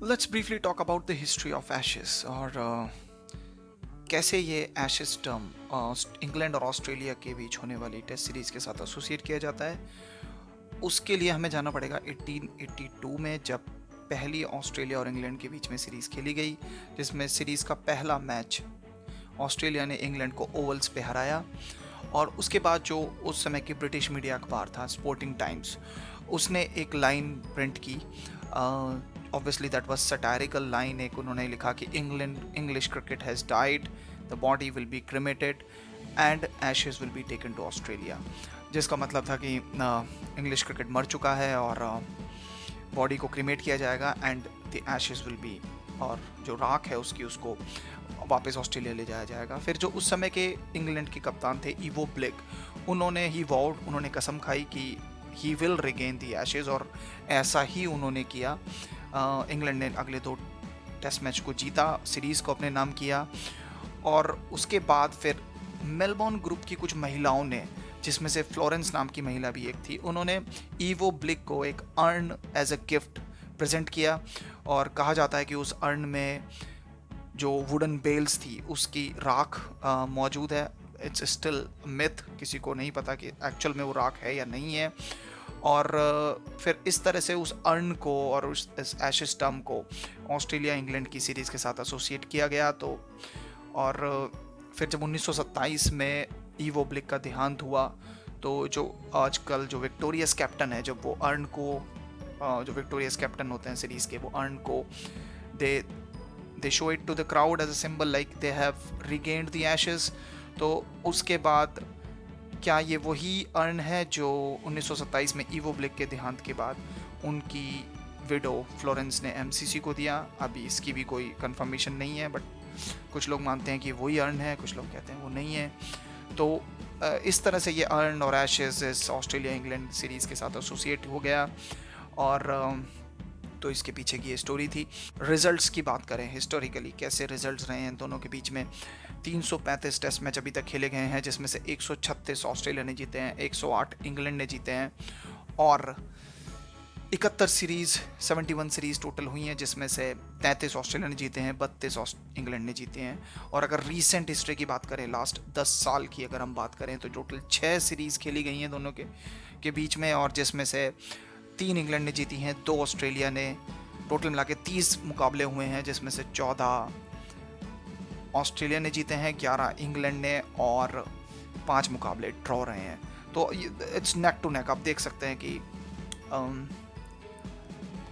Let's briefly talk about the history of ashes और कैसे ये एशेस टर्म इंग्लैंड और ऑस्ट्रेलिया के बीच होने वाली टेस्ट सीरीज के साथ एसोसिएट किया जाता है। उसके लिए हमें जाना पड़ेगा 1882 में, जब पहली ऑस्ट्रेलिया और इंग्लैंड के बीच में सीरीज खेली गई, जिसमें सीरीज का पहला मैच ऑस्ट्रेलिया ने इंग्लैंड को ओवल्स पे हराया। और उसके बाद जो उस समय की ब्रिटिश मीडिया अखबार था स्पोर्टिंग टाइम्स, उसने एक लाइन प्रिंट की। Obviously that was satirical line. एक उन्होंने लिखा कि England English cricket has died, the body will be cremated and Ashes will be taken to Australia. जिसका मतलब था कि इंग्लिश क्रिकेट मर चुका है और बॉडी को क्रिमेट किया जाएगा and the Ashes will B, और जो राख है उसकी उसको वापस ऑस्ट्रेलिया ले जाया जाएगा। फिर जो उस समय के इंग्लैंड के कप्तान थे इवो ब्लिक, उन्होंने कसम खाई कि he will regain the Ashes, और ऐसा ही उन्होंने किया। इंग्लैंड ने अगले 2 टेस्ट मैच को जीता, सीरीज़ को अपने नाम किया। और उसके बाद फिर मेलबोर्न ग्रुप की कुछ महिलाओं ने, जिसमें से फ्लोरेंस नाम की महिला भी एक थी, उन्होंने ईवो ब्लिक को एक urn as a gift present किया। और कहा जाता है कि उस अर्न में जो वुडन बेल्स थी उसकी राख मौजूद है। इट्स स्टिल मिथ, किसी को नहीं पता कि एक्चुअल में वो राख है या नहीं है। और फिर इस तरह से उस अर्न को और उस एशेज टर्म को ऑस्ट्रेलिया इंग्लैंड की सीरीज़ के साथ एसोसिएट किया गया। तो और फिर जब 1927 में ईवो ब्लिक का देहांत हुआ, तो जो आजकल जो विक्टोरियस कैप्टन है, जब वो अर्न को जो विक्टोरियस कैप्टन होते हैं सीरीज़ के, वो अर्न को दे they show it to the crowd as a symbol like they have regained the Ashes. तो उसके बाद क्या ये वही अर्न है जो 1927 में ईवो ब्लिक के देहांत के बाद उनकी विडो फ्लोरेंस ने एमसीसी को दिया? अभी इसकी भी कोई कंफर्मेशन नहीं है, बट कुछ लोग मानते हैं कि वही अर्न है, कुछ लोग कहते हैं वो नहीं है। तो इस तरह से ये अर्न और एशेज इस ऑस्ट्रेलिया इंग्लैंड सीरीज़ के साथ एसोसिएट हो गया। और तो इसके पीछे की ये स्टोरी थी। रिजल्ट्स की बात करें, हिस्टोरिकली कैसे रिजल्ट्स रहे हैं दोनों के बीच में। 335 टेस्ट मैच अभी तक खेले गए हैं, जिसमें से 136 ऑस्ट्रेलिया ने जीते हैं, 108 इंग्लैंड ने जीते हैं, और 71 सीरीज टोटल हुई हैं, जिसमें से 33 ऑस्ट्रेलिया ने जीते हैं, 32 इंग्लैंड ने जीते हैं। और अगर रीसेंट हिस्ट्री की बात करें, लास्ट 10 साल की अगर हम बात करें, तो टोटल 6 सीरीज़ खेली गई हैं दोनों के बीच में, और जिसमें से 3 इंग्लैंड ने जीती हैं, 2 ऑस्ट्रेलिया ने। टोटल मिला के 30 मुकाबले हुए हैं, जिसमें से 14 ऑस्ट्रेलिया ने जीते हैं, 11 इंग्लैंड ने, और 5 मुकाबले ड्रॉ रहे हैं। तो इट्स नेक टू नेक। आप देख सकते हैं कि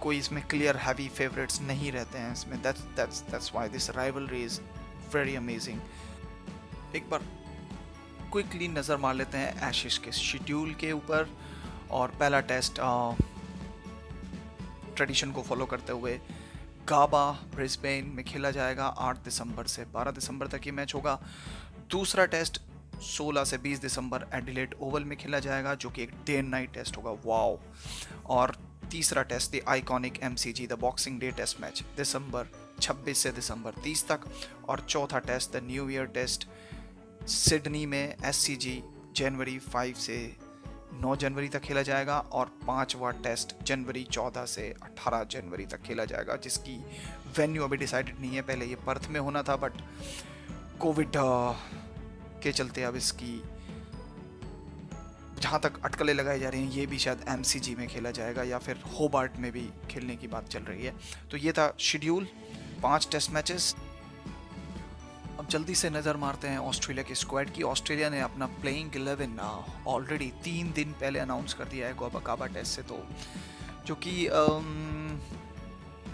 कोई इसमें क्लियर हैवी फेवरेट्स नहीं रहते हैं इसमें। That's why this rivalry is very amazing. एक बार क्विकली नज़र मार लेते हैं एशेज के शेड्यूल के ऊपर। और पहला टेस्ट ट्रेडिशन को फॉलो करते हुए गाबा ब्रिस्बेन में खेला जाएगा 8 दिसंबर से 12 दिसंबर तक ये मैच होगा। दूसरा टेस्ट 16 से 20 दिसंबर एडिलेड ओवल में खेला जाएगा, जो कि एक डे एंड नाइट टेस्ट होगा। वाओ। और तीसरा test the iconic MCG the boxing day test match दिसंबर 26 से दिसंबर 30 तक। और चौथा test the new year test Sydney में एससीजी जनवरी 5 से 9 जनवरी तक खेला जाएगा। और 5वां टेस्ट जनवरी 14 से 18 जनवरी तक खेला जाएगा, जिसकी वेन्यू अभी डिसाइडेड नहीं है। पहले ये पर्थ में होना था, बट कोविड के चलते अब इसकी जहाँ तक अटकलें लगाई जा रही हैं, ये भी शायद एमसीजी में खेला जाएगा या फिर होबार्ट में भी खेलने की बात चल रही है। तो ये था शेड्यूल, 5 टेस्ट मैचेस। अब जल्दी से नज़र मारते हैं ऑस्ट्रेलिया की स्क्वाड की। ऑस्ट्रेलिया ने अपना प्लेइंग 11 ऑलरेडी 3 दिन पहले अनाउंस कर दिया है गाबा टेस्ट से, तो जो कि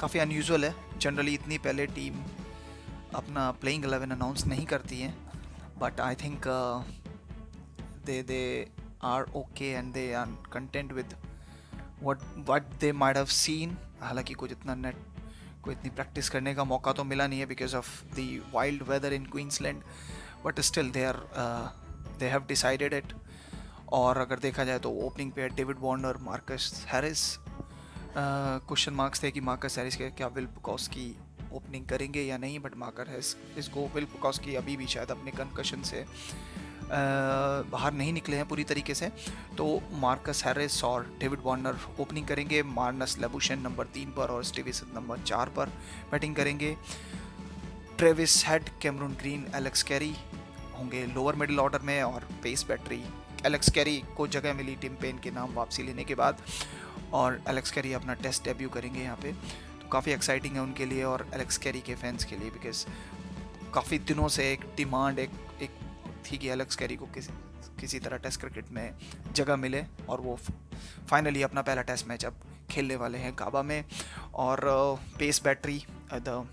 काफ़ी अनयूजुअल है। जनरली इतनी पहले टीम अपना प्लेइंग 11 अनाउंस नहीं करती है, but I think they are okay and they are content with what they might have seen. हालांकि कोई इतनी प्रैक्टिस करने का मौका तो मिला नहीं है because of the wild weather in Queensland, but still they have decided it. और अगर देखा जाए तो ओपनिंग पे David Warner, Marcus Harris. Question marks थे कि मार्कस हैरिस के क्या विल पुकॉस्की ओपनिंग करेंगे या नहीं, बट मार्कर हैरिस इसको विल पुकॉस्की अभी भी शायद अपने कंकशन से बाहर नहीं निकले हैं पूरी तरीके से। तो मार्कस हैरिस और डेविड वार्नर ओपनिंग करेंगे, मार्नस लेबुशेन नंबर 3 पर और स्टीव स्मिथ नंबर 4 पर बैटिंग करेंगे। Travis head, Cameron Green, Alex Carey होंगे लोअर मिडिल ऑर्डर में, और पेस बैटरी एलेक्स कैरी को जगह मिली टिम पेन के नाम वापसी लेने के बाद, और एलेक्स कैरी अपना टेस्ट डेब्यू करेंगे यहाँ पे। तो काफ़ी एक्साइटिंग है उनके लिए और एलेक्स कैरी के फैंस के लिए, बिकॉज काफ़ी दिनों से एक डिमांड एक थी कि एलेक्स कैरी को किसी तरह टेस्ट क्रिकेट में जगह मिले, और वो फाइनली अपना पहला टेस्ट मैच अब खेलने वाले हैं गाबा में। और pace battery the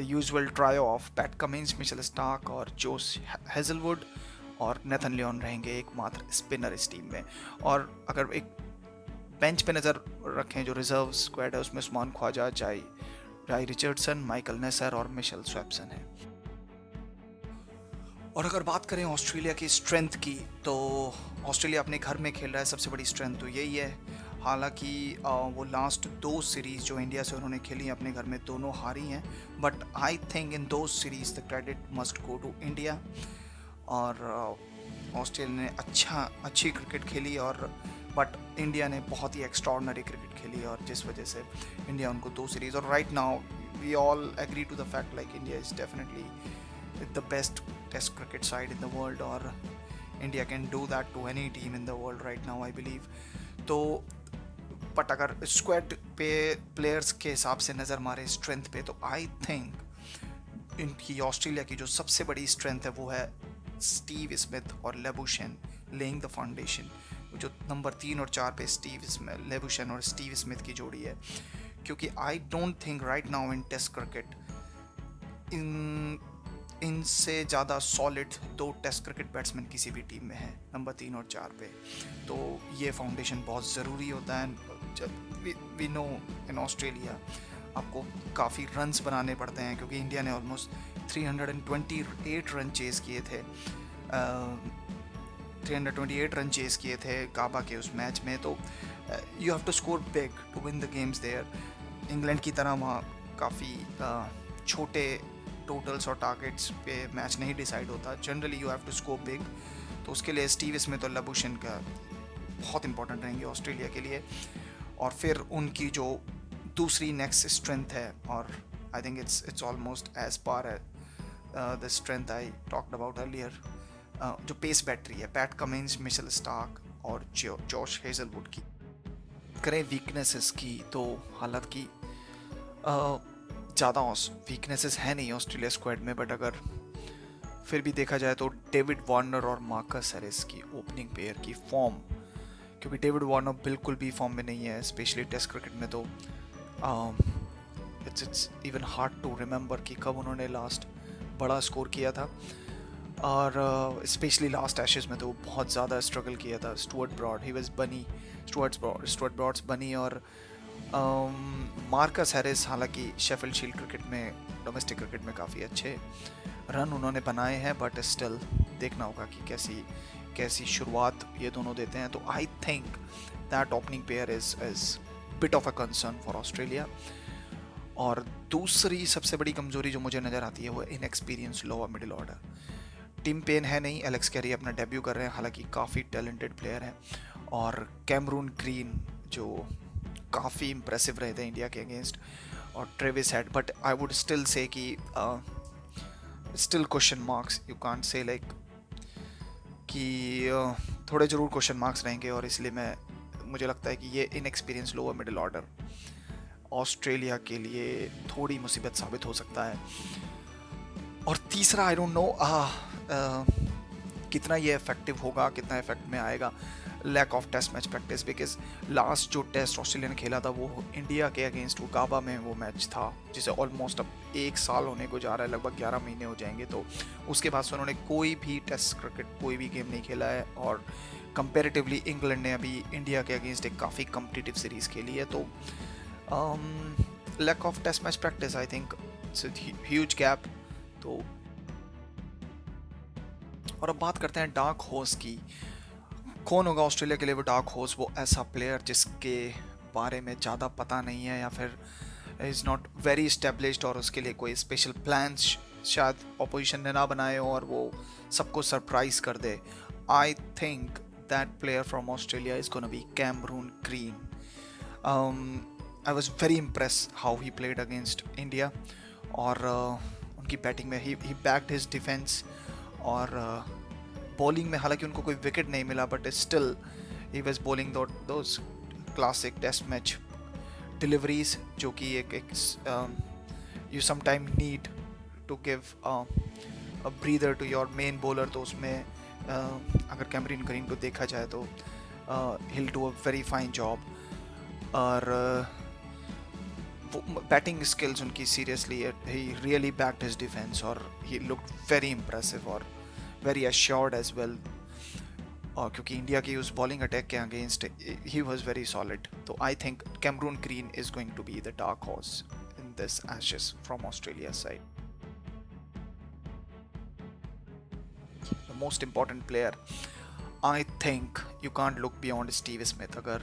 usual trio of Pat Cummins, Mitchell Starc और जोश हेजलवुड और नेथन लियोन रहेंगे एकमात्र स्पिनर इस टीम में। और अगर एक बेंच पे नज़र रखें जो रिजर्व स्क्वाड है, उसमें उस्मान ख्वाजा, जाई रिचर्डसन, माइकल नेसर और मिशेल स्वैप्सन है। और अगर बात करें ऑस्ट्रेलिया की स्ट्रेंथ की, तो ऑस्ट्रेलिया अपने घर में खेल रहा है, सबसे बड़ी स्ट्रेंथ तो यही है। हालांकि वो लास्ट 2 सीरीज़ जो इंडिया से उन्होंने खेली अपने घर में, दोनों हारी हैं, बट आई थिंक इन दो series the credit must go to India. और ऑस्ट्रेलिया ने अच्छी क्रिकेट खेली, और बट इंडिया ने बहुत ही एक्स्ट्रॉर्डनरी क्रिकेट खेली, और जिस वजह से इंडिया उनको 2 सीरीज़, और right now we all agree to the fact like India is definitely the best test cricket side in the world, और India can do that to any team in the world right now I believe. तो but अगर squad पे players के हिसाब से नज़र मारे strength पे, तो आई थिंक इनकी ऑस्ट्रेलिया की जो सबसे बड़ी स्ट्रेंथ है वो है स्टीव स्मिथ और लेबुशेन लेइंग द फाउंडेशन। जो नंबर 3 और 4 पे लेबुशेन और स्टीव स्मिथ की जोड़ी है, क्योंकि I don't think right now in Test cricket इनसे ज़्यादा सॉलिड 2 टेस्ट क्रिकेट बैट्समैन किसी भी टीम में है, नंबर 3 और 4 पे। तो ये फाउंडेशन बहुत ज़रूरी होता है। जब वी नो इन ऑस्ट्रेलिया आपको काफ़ी रन्स बनाने पड़ते हैं, क्योंकि इंडिया ने ऑलमोस्ट 328 रन चेज़ किए थे, 328 रन चेज़ किए थे गाबा के उस मैच में। तो you have to score big to win the games there. England की तरह वहाँ काफ़ी छोटे टोटल्स और टारगेट्स पे मैच नहीं डिसाइड होता, generally you have to score big. तो उसके लिए स्टीव स्मिथ और लेबुशेन का बहुत इंपॉर्टेंट रहेंगे ऑस्ट्रेलिया के लिए। और फिर उनकी जो दूसरी नेक्स्ट स्ट्रेंथ है, और I think it's almost as par the strength I talked about earlier, जो पेस बैटरी है, पैट कमिंस, मिशेल स्टार्क और जॉश हेजलवुड की। करें वीकनेसेस की, तो हालांकि ज़्यादा वीकनेसेस है नहीं ऑस्ट्रेलिया स्क्वाड में, बट अगर फिर भी देखा जाए तो डेविड वार्नर और मार्कस हैरिस की ओपनिंग पेयर की फॉर्म, क्योंकि डेविड वार्नर बिल्कुल भी फॉर्म में नहीं है, स्पेशली टेस्ट क्रिकेट में। तो it's even hard to remember कि कब उन्होंने लास्ट बड़ा स्कोर किया था, और स्पेशली लास्ट एशेज़ में तो बहुत ज़्यादा स्ट्रगल किया था। स्टुअर्ट ब्रॉड्स बनी, और मार्कस हैरिस हालांकि शेफील्ड शील्ड क्रिकेट में, डोमेस्टिक क्रिकेट में काफ़ी अच्छे रन उन्होंने बनाए हैं, बट स्टिल देखना होगा कि कैसी शुरुआत ये दोनों देते हैं। तो I think that opening pair is bit of a concern for Australia. और दूसरी सबसे बड़ी कमजोरी जो मुझे नज़र आती है वो inexperience lower middle order. Tim Paine है नहीं, एलेक्स कैरी अपना डेब्यू कर रहे हैं, हालांकि काफ़ी टैलेंटेड प्लेयर हैं, और कैमरून ग्रीन जो काफ़ी इम्प्रेसिव रहे थे इंडिया के अगेंस्ट, और Travis Head. But I would still say कि still question marks, you can't say like कि थोड़े ज़रूर क्वेश्चन मार्क्स रहेंगे, और इसलिए मुझे लगता है कि ये inexperience lower middle order Australia के लिए थोड़ी मुसीबत साबित हो सकता है। और तीसरा, आई डोंट नो कितना ये इफेक्टिव होगा, कितना इफेक्ट में आएगा, lack of Test match practice. Because last जो टेस्ट ऑस्ट्रेलिया ने खेला था वो इंडिया के अगेंस्ट, वो गाबा में वो मैच था, जिसे ऑलमोस्ट अब 1 साल होने को जा रहा है, लगभग 11 महीने हो जाएंगे। तो उसके बाद से उन्होंने कोई भी टेस्ट क्रिकेट, कोई भी गेम नहीं खेला है, और कंपेरेटिवली इंग्लैंड ने अभी इंडिया के अगेंस्ट एक काफ़ी कम्पिटिटिव सीरीज़ खेली है। तो lack of Test match practice, I think it's huge gap. तो और अब बात करते हैं डार्क हॉर्स की। कौन होगा ऑस्ट्रेलिया के लिए वो डार्क हॉर्स? वो ऐसा प्लेयर जिसके बारे में ज़्यादा पता नहीं है, या फिर इज़ नॉट वेरी इस्टेब्लिश्ड, और उसके लिए कोई स्पेशल प्लान्स शायद ऑपोजिशन ने ना बनाए हो और वो सबको सरप्राइज कर दे. I think that player from Australia is gonna be Cameron Green. I was very impress how he played against India. और उनकी बैटिंग में ही बैक्ड हिज डिफेंस. और बॉलिंग में हालांकि उनको कोई विकेट नहीं मिला, but still he was bowling those classic test match deliveries, जो कि एक you sometime need to give a breather to your main bowler. तो उसमें अगर कैमरून ग्रीन को देखा जाए तो he'll do a very fine job. और बैटिंग स्किल्स उनकी seriously, he really backed his defence और ही लुक्ड वेरी इंप्रेसिव और वेरी assured as well. और क्योंकि इंडिया की उस बॉलिंग अटैक के against he was very solid. तो I think Cameron Green is going to be the dark horse in this Ashes from Australia side. The most important player, I think you can't look beyond Steve Smith. अगर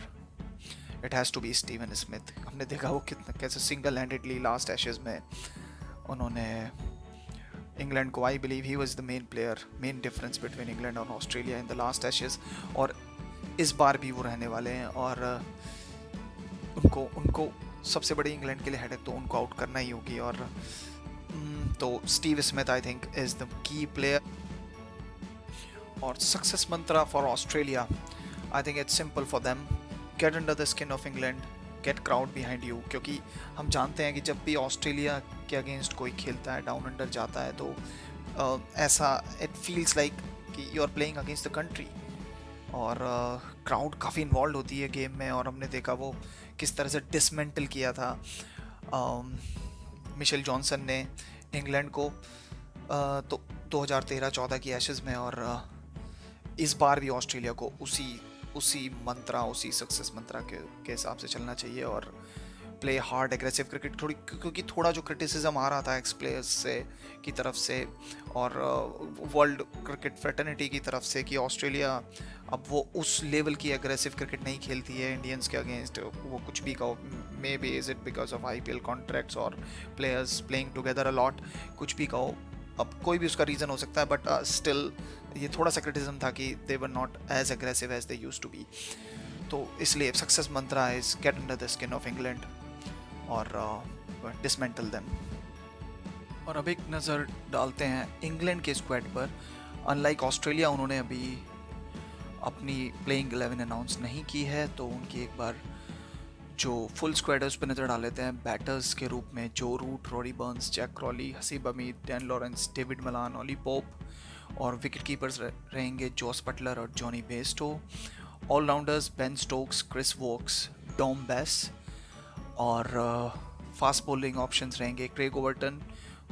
it has to be Steven Smith. हमने देखा वो कितना कैसे single handedly last Ashes में उन्होंने England को, I believe he was the main player, main difference between England और Australia in the last Ashes. और इस बार भी वो रहने वाले हैं. और उनको सबसे बड़ी इंग्लैंड के लिए हेडेक तो उनको आउट करना ही होगी. और तो Steve Smith I think is the key player. और success mantra for Australia, I think it's simple for them. Get under the skin of England, get crowd behind you. क्योंकि हम जानते हैं कि जब भी ऑस्ट्रेलिया के अगेंस्ट कोई खेलता है, डाउन अंडर जाता है, तो ऐसा इट फील्स लाइक कि you are playing against the country. और क्राउड काफ़ी इन्वॉल्व होती है गेम में. और हमने देखा वो किस तरह से डिसमेंटल किया था मिशेल जॉनसन ने इंग्लैंड को तो 2013-14 की एशेज में. और इस बार भी ऑस्ट्रेलिया को उसी मंत्रा, उसी सक्सेस मंत्रा के हिसाब से चलना चाहिए और प्ले हार्ड एग्रेसिव क्रिकेट. क्योंकि थोड़ा जो क्रिटिसिज्म आ रहा था एक्स प्लेयर्स से की तरफ से और वर्ल्ड क्रिकेट फ्रेटर्निटी की तरफ से कि ऑस्ट्रेलिया अब वो उस लेवल की एग्रेसिव क्रिकेट नहीं खेलती है इंडियंस के अगेंस्ट. वो कुछ भी कहो, maybe is it because of IPL contracts और players playing together a lot, कुछ भी कहो, अब कोई भी उसका रीज़न हो सकता है. बट स्टिल ये थोड़ा सा क्रिटिसिज्म था कि they were not as aggressive as they used to be. तो इसलिए success mantra is get under the skin of England और डिसमेंटल देम. और अब एक नज़र डालते हैं इंग्लैंड के स्क्वाड पर. अनलाइक ऑस्ट्रेलिया, उन्होंने अभी अपनी प्लेइंग 11 अनाउंस नहीं की है. तो उनकी एक बार जो फुल स्क्वाड है उस पर नज़र डाल लेते हैं. बैटर्स के रूप में Joe Root, Rory Burns, Jack Crawley, Haseeb Hameed, Dan Lawrence, David Malan, Ollie Pope. और विकेट कीपर्स रहेंगे जॉस बटलर और Jonny Bairstow. Allrounders Ben Stokes, Chris Woakes, Tom Bess. और फास्ट बॉलिंग ऑप्शंस रहेंगे Craig Overton,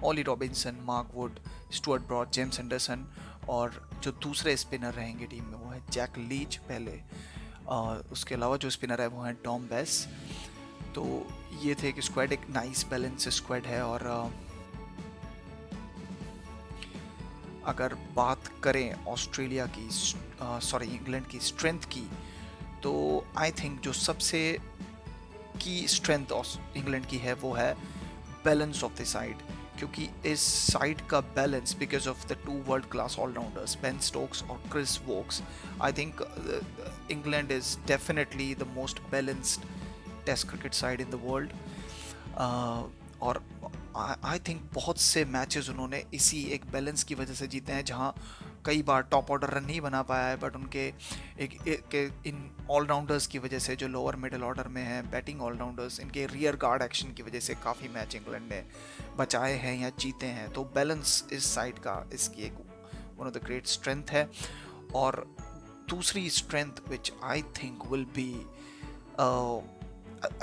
Ollie Robinson, Mark Wood, Stuart Broad, James Anderson. और जो दूसरे spinner रहेंगे team में वो है जैक लीच पहले. उसके अलावा जो स्पिनर है वो है टॉम बेस. तो ये थे कि स्क्वाड एक नाइस बैलेंस स्क्वाड है. और अगर बात करें ऑस्ट्रेलिया की, इंग्लैंड की स्ट्रेंथ की, तो आई थिंक जो सबसे की स्ट्रेंथ इंग्लैंड की है वो है बैलेंस ऑफ द साइड. क्योंकि इस साइड का balance because of the 2 world class allrounders Ben Stokes और Chris Woakes, I think England is definitely the most balanced test cricket side in the world. और I think बहुत से matches उन्होंने इसी एक बैलेंस की वजह से जीते हैं, जहां कई बार टॉप ऑर्डर रन नहीं बना पाया है, बट उनके इन ऑलराउंडर्स की वजह से जो लोअर मिडिल ऑर्डर में हैं, बैटिंग ऑलराउंडर्स, इनके रियर गार्ड एक्शन की वजह से काफ़ी मैच इंग्लैंड ने बचाए हैं या जीते हैं. तो बैलेंस इस साइड का इसकी एक one of the great strength है. और दूसरी strength which I think will be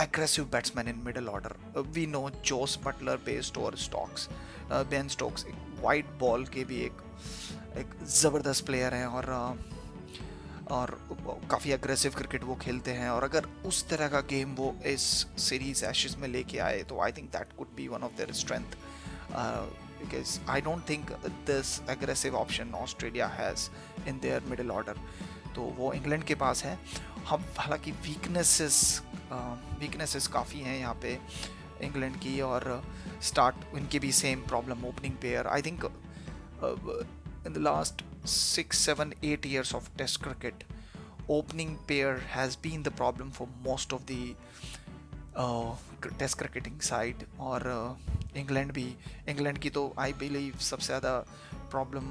aggressive batsman in middle order. We know Joss Butler, Bairstow और Stokes, Ben Stokes एक वाइड बॉल के भी एक ज़बरदस्त प्लेयर हैं और काफ़ी अग्रेसिव क्रिकेट वो खेलते हैं. और अगर उस तरह का गेम वो इस सीरीज एशेज में लेके आए तो I think that could be one of their strength. Because I don't think this aggressive option Australia has in their middle order. तो वो इंग्लैंड के पास है. हम हालांकि वीकनेसेस काफ़ी हैं यहाँ पे. इंग्लैंड की, और स्टार्ट इनके भी same problem, opening pair. I think in the last 6 7 8 years of test cricket, opening pair has been the problem for most of the Test cricketing side. और इंग्लैंड भी, इंग्लैंड की तो आई बिलीव सबसे ज़्यादा problem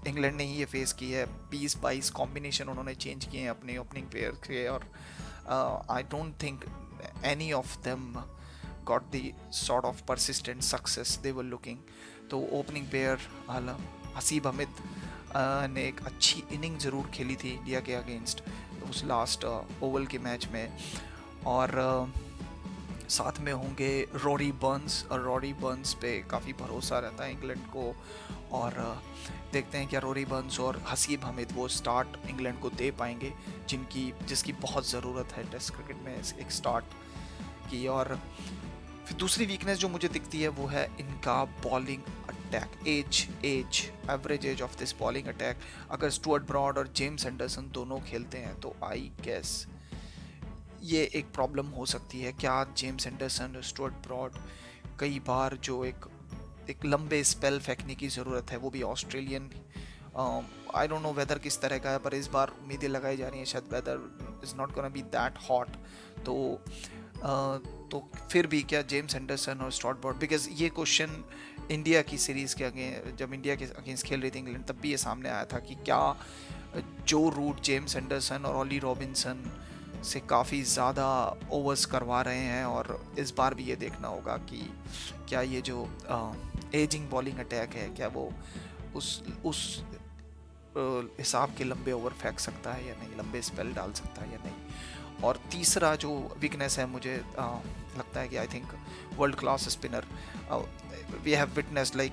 England ने ही ये face की है। 20 22 कॉम्बिनेशन उन्होंने चेंज किए हैं अपने ओपनिंग प्लेयर के, और आई don't think any of them got the sort of persistent success they were looking. तो ओपनिंग प्लेयर हसीब हमिद ने एक अच्छी इनिंग ज़रूर खेली थी इंडिया के अगेंस्ट उस लास्ट ओवल के मैच में। और साथ में होंगे रॉरी बर्न्स, और रॉरी बर्न्स पे काफ़ी भरोसा रहता है इंग्लैंड को। और देखते हैं क्या रॉरी बर्न्स और हसीब हमिद वो स्टार्ट इंग्लैंड को दे पाएंगे जिसकी बहुत ज़रूरत है टेस्ट क्रिकेट में एक स्टार्ट की। और फिर दूसरी वीकनेस जो मुझे दिखती है वो है इनका bowling attack, average age of this bowling attack. अगर स्टुअर्ट ब्रॉड और जेम्स एंडरसन दोनों खेलते हैं तो आई गेस ये एक प्रॉब्लम हो सकती है। क्या जेम्स एंडरसन और स्टुअर्ट ब्रॉड कई बार जो एक लंबे स्पेल फेंकने की ज़रूरत है, वो भी Australian, I don't know whether किस तरह का है, पर इस बार उम्मीदें लगाई जा रही हैं शायद weather is not gonna be that hot. तो फिर भी क्या जेम्स एंडरसन और स्टुअर्ट ब्रॉड, बिकॉज ये क्वेश्चन इंडिया की सीरीज़ के अगेंस्ट, जब इंडिया के अगेंस्ट खेल रही थी इंग्लैंड, तब भी ये सामने आया था कि क्या जो रूट जेम्स एंडरसन और ऑली रॉबिन्सन से काफ़ी ज़्यादा ओवर्स करवा रहे हैं। और इस बार भी ये देखना होगा कि क्या ये जो एजिंग बॉलिंग अटैक है, क्या वो उस हिसाब के लंबे ओवर फेंक सकता है या नहीं, लंबे स्पेल डाल सकता है या नहीं। और तीसरा जो वीकनेस है मुझे लगता है कि I think world class spinner we have witnessed like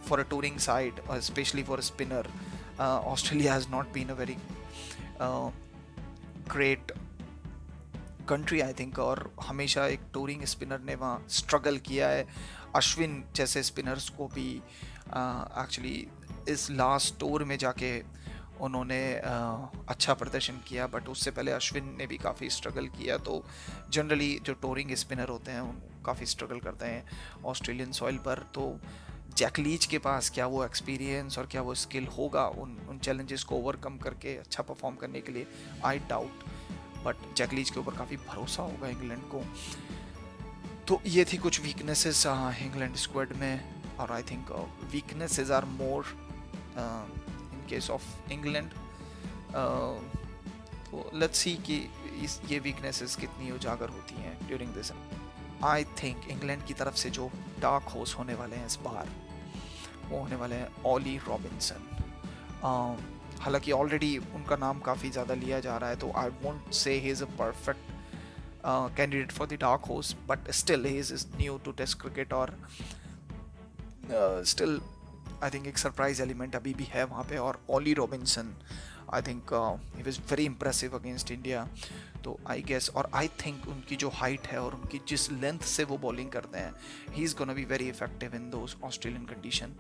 for a touring side, especially for a spinner, Australia has not been a very great country I think, और हमेशा एक टूरिंग स्पिनर ने वहाँ स्ट्रगल किया है। अश्विन जैसे स्पिनर्स को भी एक्चुअली इस लास्ट टूर में जाके उन्होंने अच्छा प्रदर्शन किया, बट उससे पहले अश्विन ने भी काफ़ी स्ट्रगल किया। तो जनरली जो टूरिंग स्पिनर होते हैं वो काफ़ी स्ट्रगल करते हैं ऑस्ट्रेलियन सॉइल पर। तो जैक लीच के पास क्या वो एक्सपीरियंस और क्या वो स्किल होगा उन चैलेंजेस को ओवरकम करके अच्छा परफॉर्म करने के लिए, I doubt. But Jack Leach के ऊपर काफ़ी भरोसा होगा इंग्लैंड को। तो ये थी कुछ वीकनेसेस इंग्लैंड स्क्वाड में, और I think weaknesses are more in case of England. तो लेट्स सी कि ये वीकनेसेस कितनी उजागर होती हैं during this. I think England की तरफ से जो डार्क हॉर्स होने वाले हैं इस बार, वो होने वाले हैं ऑली रॉबिन्सन। हालांकि ऑलरेडी उनका नाम काफ़ी ज़्यादा लिया जा रहा है, तो I won't say he is a perfect candidate for the dark horse, but still he is new to Test cricket, और स्टिल आई थिंक एक सरप्राइज एलिमेंट अभी भी है वहाँ पे। और Ollie Robinson I think he was very impressive against India. तो I guess, और आई थिंक उनकी जो हाइट है और उनकी जिस लेंथ से वो बॉलिंग करते हैं, he is gonna be very effective in those Australian condition.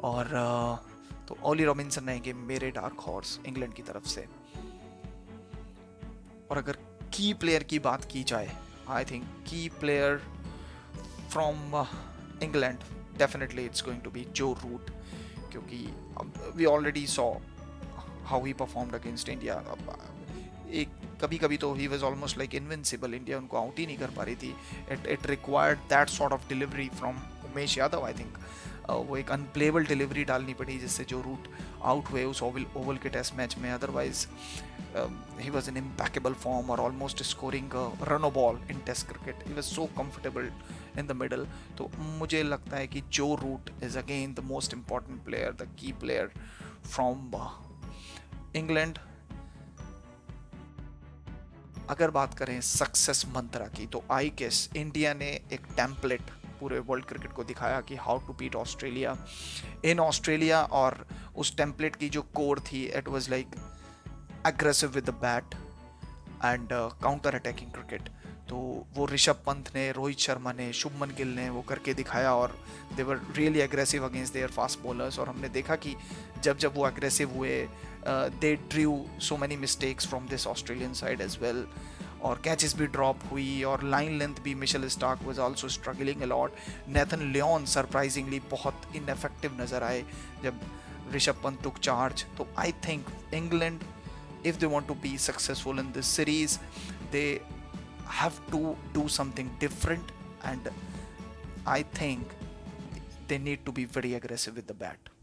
और तो ऑली रॉबिन्सन रहेंगे मेरे डार्क हॉर्स इंग्लैंड की तरफ से। और अगर की प्लेयर की बात की जाए, आई थिंक की player from England definitely it's going to be Joe Root, क्योंकि we already saw how he performed against India. एक कभी कभी तो he was almost like invincible, India उनको आउट ही नहीं कर पा रही थी। It required that sort of delivery from Umesh Yadav. I think वो एक अनप्लेबल डिलीवरी डालनी पड़ी जिससे जो रूट आउट हुए उस ओवल के टेस्ट मैच में। Otherwise he was in impeccable form, or almost scoring a run a ball in test cricket. He was so comfortable in the middle. तो मुझे लगता है कि जो root is again the most important player, the key player from England. अगर बात करें success मंत्रा की, तो आई गेस इंडिया ने एक टेम्पलेट पूरे वर्ल्ड क्रिकेट को दिखाया कि how to beat Australia in Australia. और उस टेम्पलेट की जो कोर थी, it was like aggressive with the bat and counter attacking cricket. तो वो ऋषभ पंत ने, रोहित शर्मा ने, शुभमन गिल ने वो करके दिखाया, और they were really aggressive against their fast bowlers. और हमने देखा कि जब जब वो एग्रेसिव हुए, they drew so many mistakes from this Australian side as well. और कैचेस भी ड्रॉप हुई और लाइन लेंथ भी Mitchell Starc was also struggling a lot. Nathan Lyon surprisingly बहुत इनफेक्टिव नज़र आए जब ऋषभ पंत took charge। तो I think England, if they want to be successful in this series, they have to do something different, and I think they need to be very aggressive with the bat.